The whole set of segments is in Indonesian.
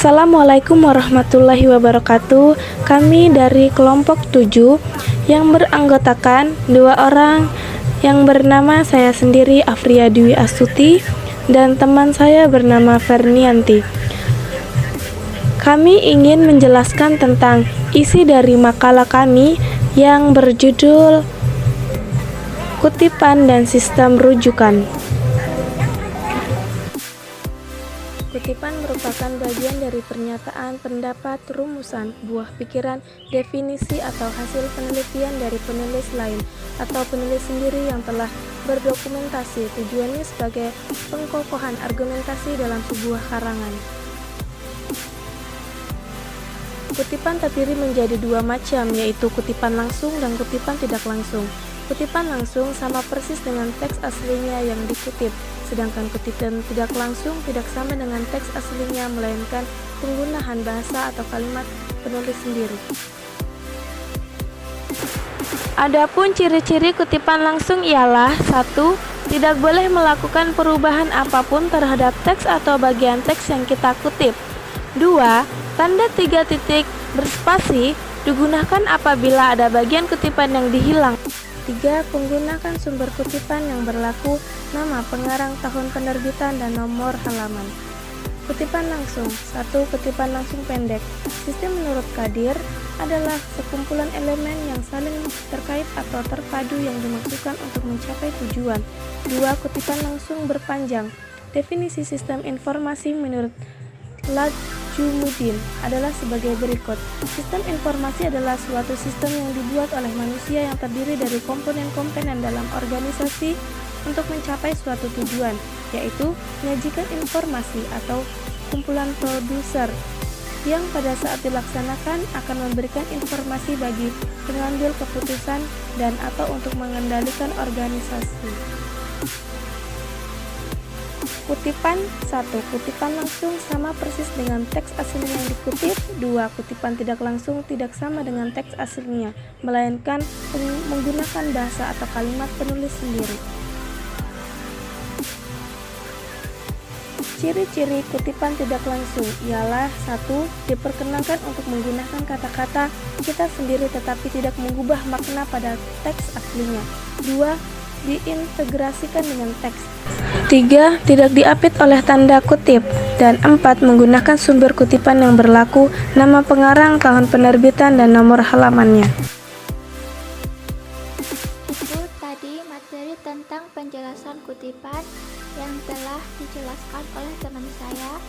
Assalamualaikum warahmatullahi wabarakatuh. Kami dari kelompok 7 yang beranggotakan 2 orang yang bernama saya sendiri Afria Dwi Astuti dan teman saya bernama Fernianti. Kami ingin menjelaskan tentang isi dari makalah kami yang berjudul Kutipan dan Sistem Rujukan. Kutipan merupakan bagian dari pernyataan, pendapat, rumusan, buah pikiran, definisi, atau hasil penelitian dari penulis lain atau penulis sendiri yang telah berdokumentasi. Tujuannya sebagai pengkokohan argumentasi dalam sebuah karangan. Kutipan terdiri menjadi 2 macam, yaitu kutipan langsung dan kutipan tidak langsung. Kutipan langsung sama persis dengan teks aslinya yang dikutip, sedangkan kutipan tidak langsung tidak sama dengan teks aslinya, melainkan penggunaan bahasa atau kalimat penulis sendiri. Adapun ciri-ciri kutipan langsung ialah 1. Tidak boleh melakukan perubahan apapun terhadap teks atau bagian teks yang kita kutip. 2. Tanda 3 titik berspasi digunakan apabila ada bagian kutipan yang dihilang. 3. Menggunakan sumber kutipan yang berlaku, nama pengarang, tahun penerbitan, dan nomor halaman. Kutipan langsung. 1. Kutipan langsung pendek. Sistem menurut Kadir adalah sekumpulan elemen yang saling terkait atau terpadu yang dimaksudkan untuk mencapai tujuan. 2. Kutipan langsung berpanjang. Definisi sistem informasi menurut Lajumuddin adalah sebagai berikut. Sistem informasi adalah suatu sistem yang dibuat oleh manusia yang terdiri dari komponen-komponen dalam organisasi untuk mencapai suatu tujuan, yaitu menyajikan informasi atau kumpulan produser yang pada saat dilaksanakan akan memberikan informasi bagi pengambil keputusan dan atau untuk mengendalikan organisasi. Kutipan 1. Kutipan langsung sama persis dengan teks aslinya yang dikutip. 2. Kutipan tidak langsung tidak sama dengan teks aslinya, melainkan menggunakan bahasa atau kalimat penulis sendiri. Ciri-ciri kutipan tidak langsung ialah 1. Diperkenankan untuk menggunakan kata-kata kita sendiri tetapi tidak mengubah makna pada teks aslinya. 2. Diintegrasikan dengan teks. 3. Tidak diapit oleh tanda kutip. Dan 4. Menggunakan sumber kutipan yang berlaku, nama pengarang, tahun penerbitan, dan nomor halamannya. Itu tadi materi tentang penjelasan kutipan yang telah dijelaskan oleh teman saya,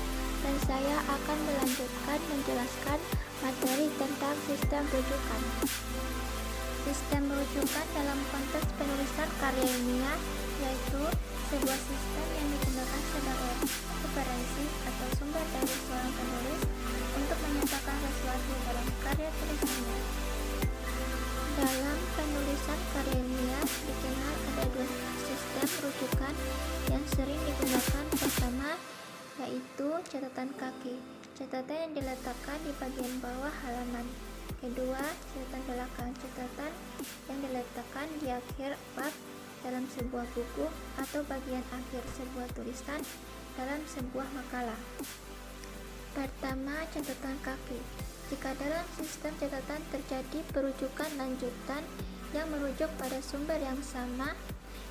dan saya akan melanjutkan menjelaskan materi tentang sistem rujukan. Sistem rujukan dalam konteks penulisan karya ilmiah yaitu sebuah sistem yang digunakan sebagai referensi atau sumber dari seorang penulis untuk menyatakan sesuatu dalam karya tulisannya. Dalam penulisan karya ilmiah dikenal ada 2 sistem rujukan yang sering digunakan. Pertama, yaitu catatan kaki, catatan yang diletakkan di bagian bawah halaman. Kedua, catatan belakang, catatan yang diletakkan di akhir bab dalam sebuah buku atau bagian akhir sebuah tulisan dalam sebuah makalah. Pertama, catatan kaki. Jika dalam sistem catatan terjadi perujukan lanjutan yang merujuk pada sumber yang sama,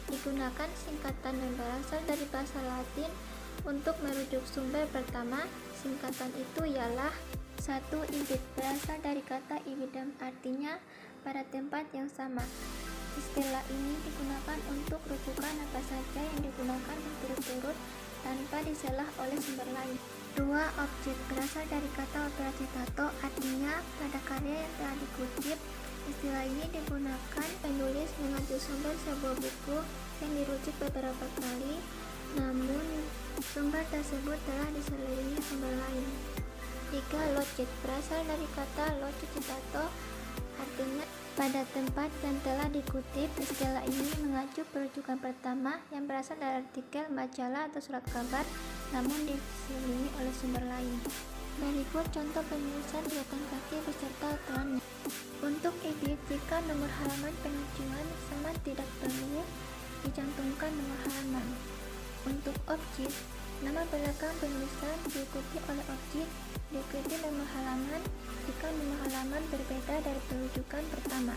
digunakan singkatan yang berasal dari bahasa Latin untuk merujuk sumber pertama. Singkatan itu ialah 1. Ibid, berasal dari kata ibidem, artinya pada tempat yang sama. Istilah ini digunakan untuk rujukan apa saja yang digunakan berturut-turut tanpa diselah oleh sumber lain. 2. Objek, berasal dari kata operasi tato, artinya pada karya yang telah dikutip. Istilah ini digunakan penulis mengacu sumber sebuah buku yang dirujuk beberapa kali, namun sumber tersebut telah diselingi sumber lain. 3. Locit, berasal dari kata locitato, artinya pada tempat yang telah dikutip. Istilah ini mengacu perujukan pertama yang berasal dari artikel, majalah, atau surat kabar, namun diselingi oleh sumber lain. Berikut contoh penulisan catatan kaki beserta aturannya. Untuk edit, jika nomor halaman pengajuan sama tidak perlu dicantumkan nomor halaman. Untuk objek, Nama belakang penulisan diikuti oleh objek, diikuti nomor halaman jika nomor halaman berbeda dari perujukan pertama.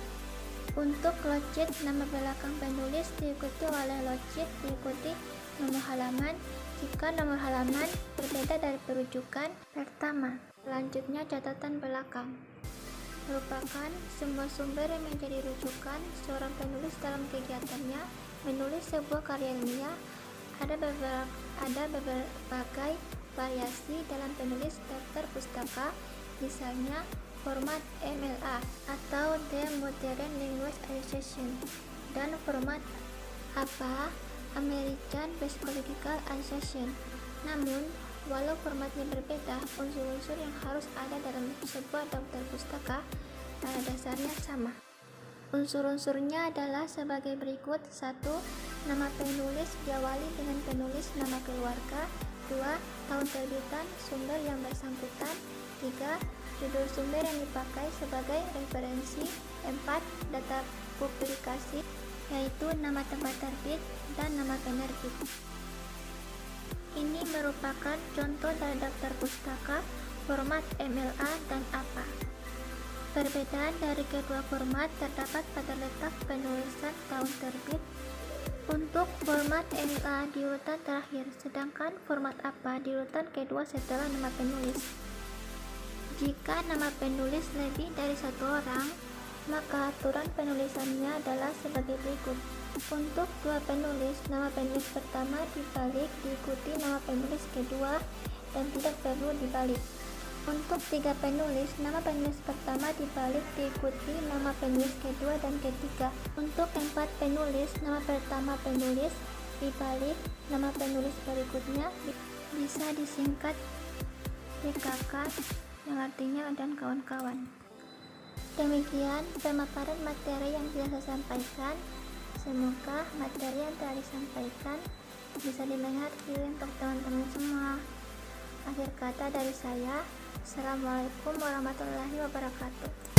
Untuk logit, nama belakang penulis diikuti oleh logit diikuti nomor halaman jika nomor halaman berbeda dari perujukan pertama. Selanjutnya, catatan belakang merupakan semua sumber yang menjadi rujukan seorang penulis dalam kegiatannya menulis sebuah karya ilmiah. Ada berbagai variasi dalam penulis daftar pustaka, misalnya format MLA atau The Modern Language Association dan format APA American Psychological Association. Namun, walau formatnya berbeda, unsur-unsur yang harus ada dalam sebuah daftar pustaka pada dasarnya sama. Unsur-unsurnya adalah sebagai berikut. 1. Nama penulis diawali dengan penulis nama keluarga. 2. Tahun terbitan sumber yang bersangkutan. 3. Judul sumber yang dipakai sebagai referensi. 4. Data publikasi, yaitu nama tempat terbit dan nama penerbit. Ini merupakan contoh dari daftar pustaka format MLA dan APA. Perbedaan dari kedua format terdapat pada letak penulisan tahun terbit. Untuk format MLA di urutan terakhir, sedangkan format APA di urutan kedua setelah nama penulis. Jika nama penulis lebih dari satu orang, maka aturan penulisannya adalah sebagai berikut. Untuk dua penulis, nama penulis pertama dibalik diikuti nama penulis kedua dan tidak perlu dibalik. Untuk 3 penulis, nama penulis pertama dibalik diikuti nama penulis kedua dan ketiga. Untuk 4 penulis, nama pertama penulis dibalik nama penulis berikutnya, bisa disingkat PKK yang artinya dan kawan-kawan. Demikian pemaparan materi yang bisa saya sampaikan. Semoga materi yang telah disampaikan bisa dimengerti untuk teman-teman semua. Akhir kata dari saya, Assalamualaikum warahmatullahi wabarakatuh.